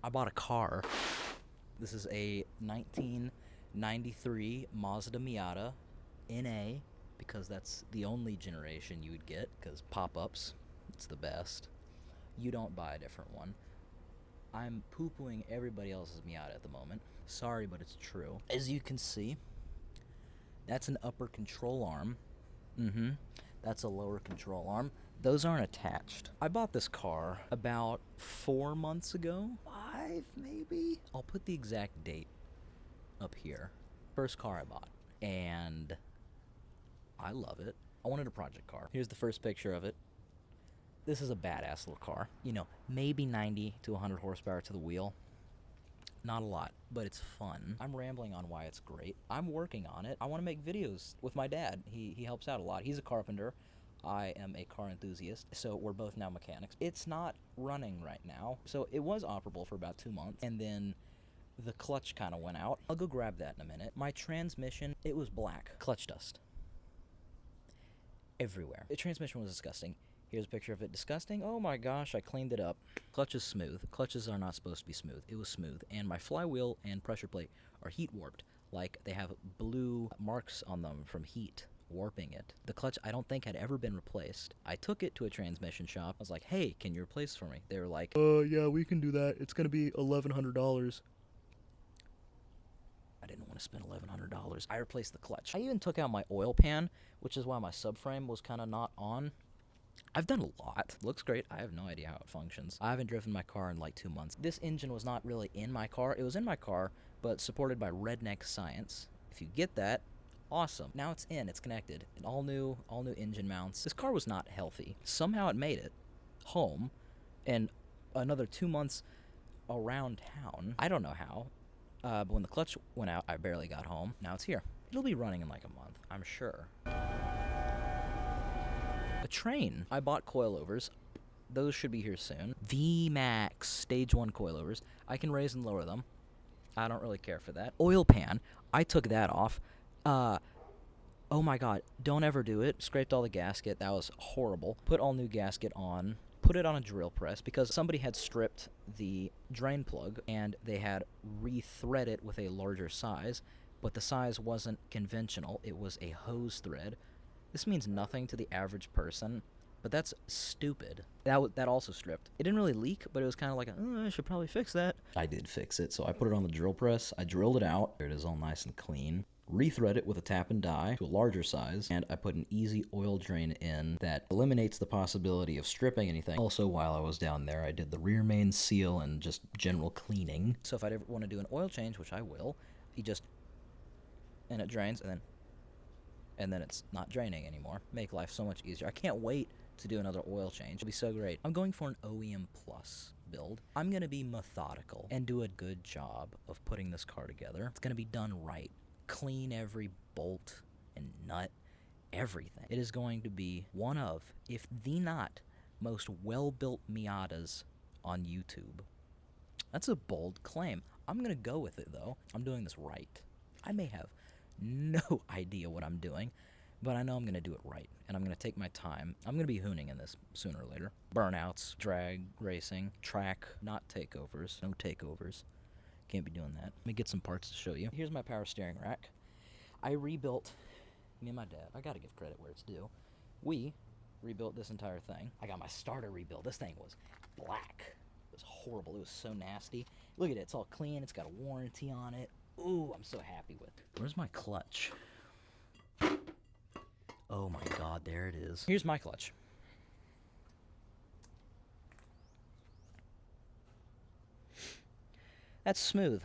I bought a car. This is a 1993 Mazda Miata NA, because that's the only generation you would get, because pop-ups, it's the best. You don't buy a different one. I'm poo-pooing everybody else's Miata at the moment. Sorry, but it's true. As you can see, that's an upper control arm. That's a lower control arm. Those aren't attached. I bought this car about 4 months ago. 5, maybe? I'll put the exact date up here. First car I bought. And I love it. I wanted a project car. Here's the first picture of it. This is a badass little car. You know, maybe 90 to 100 horsepower to the wheel. Not a lot, but it's fun. I'm rambling on why it's great. I'm working on it. I want to make videos with my dad. He helps out a lot. He's a carpenter. I am a car enthusiast, so we're both now mechanics. It's not running right now, so it was operable for about 2 months, and then the clutch kind of went out. I'll go grab that in a minute. My transmission, it was black. Clutch dust. Everywhere. The transmission was disgusting. Here's a picture of it. Disgusting? Oh my gosh, I cleaned it up. Clutch is smooth. Clutches are not supposed to be smooth. It was smooth. And my flywheel and pressure plate are heat warped. Like, they have blue marks on them from heat warping it. The clutch, I don't think, had ever been replaced. I took it to a transmission shop. I was like, hey, can you replace this for me? They were like, yeah, we can do that. It's gonna be $1,100. I didn't want to spend $1,100. I replaced the clutch. I even took out my oil pan, which is why my subframe was kind of not on. I've done a lot. Looks great. I have no idea how it functions. I haven't driven my car in like 2 months. This engine was not really in my car. It was in my car, but supported by redneck science. If you get that, awesome. Now it's in. It's connected. And all new engine mounts. This car was not healthy. Somehow it made it home, and another 2 months around town. I don't know how. But when the clutch went out, I barely got home. Now it's here. It'll be running in like a month, I'm sure. A train. I bought coilovers. Those should be here soon. VMAX Stage 1 coilovers. I can raise and lower them. I don't really care for that. Oil pan. I took that off. Oh my god. Don't ever do it. Scraped all the gasket. That was horrible. Put all new gasket on. Put it on a drill press because somebody had stripped the drain plug and they had rethread it with a larger size, but the size wasn't conventional. It was a hose thread. This means nothing to the average person, but that's stupid. That also stripped. It didn't really leak, but it was kind of like, I should probably fix that. I did fix it, so I put it on the drill press. I drilled it out. There it is, all nice and clean. Rethread it with a tap and die to a larger size, and I put an easy oil drain in that eliminates the possibility of stripping anything. Also, while I was down there, I did the rear main seal and just general cleaning. So if I ever want to do an oil change, which I will, and it drains, and then it's not draining anymore. Make life so much easier. I can't wait to do another oil change. It'll be so great. I'm going for an OEM Plus build. I'm going to be methodical and do a good job of putting this car together. It's going to be done right. Clean every bolt and nut, everything. It is going to be one of, if the not, most well-built Miatas on YouTube. That's a bold claim. I'm going to go with it, though. I'm doing this right. I may have no idea what I'm doing, but I know I'm going to do it right, and I'm going to take my time. I'm going to be hooning in this sooner or later. Burnouts, drag, racing, track, not takeovers, no takeovers. Can't be doing that. Let me get some parts to show you. Here's my power steering rack. I rebuilt, me and my dad, I gotta give credit where it's due. We rebuilt this entire thing. I got my starter rebuilt. This thing was black. It was horrible. It was so nasty. Look at it. It's all clean. It's got a warranty on it. Ooh, I'm so happy with it. Where's my clutch? Oh my god, there it is. Here's my clutch. That's smooth.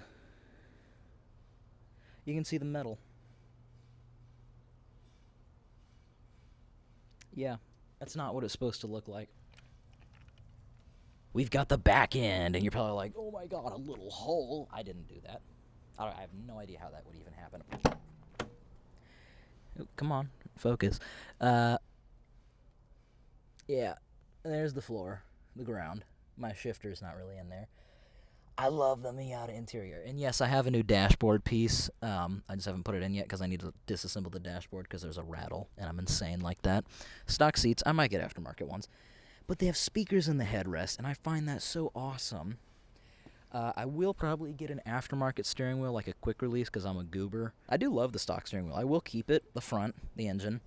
You can see the metal. Yeah, that's not what it's supposed to look like. We've got the back end, and you're probably like, oh my god, a little hole. I didn't do that. I have no idea how that would even happen. Oh, come on, focus. Yeah, there's the floor, the ground. My shifter's not really in there. I love the Miata interior. And yes, I have a new dashboard piece. I just haven't put it in yet because I need to disassemble the dashboard because there's a rattle, and I'm insane like that. Stock seats, I might get aftermarket ones. But they have speakers in the headrest, and I find that so awesome. I will probably get an aftermarket steering wheel, like a quick release, because I'm a goober. I do love the stock steering wheel. I will keep it, the front, the engine.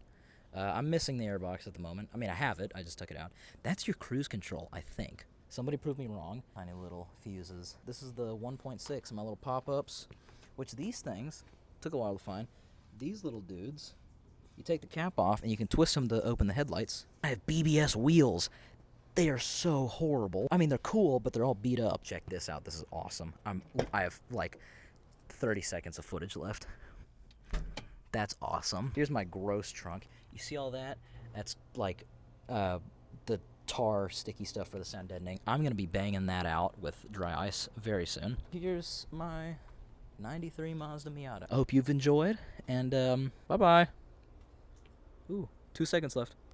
I'm missing the airbox at the moment. I mean, I have it. I just took it out. That's your cruise control, I think. Somebody prove me wrong. Tiny little fuses. This is the 1.6, my little pop-ups, which these things took a while to find. These little dudes, you take the cap off, and you can twist them to open the headlights. I have BBS wheels. They are so horrible. I mean, they're cool, but they're all beat up. Check this out. This is awesome. I have, like, 30 seconds of footage left. That's awesome. Here's my gross trunk. You see all that? That's, like, the tar sticky stuff for the sound deadening. I'm going to be banging that out with dry ice very soon. Here's my 93 Mazda Miata. I hope you've enjoyed, and, bye-bye. Ooh, 2 seconds left.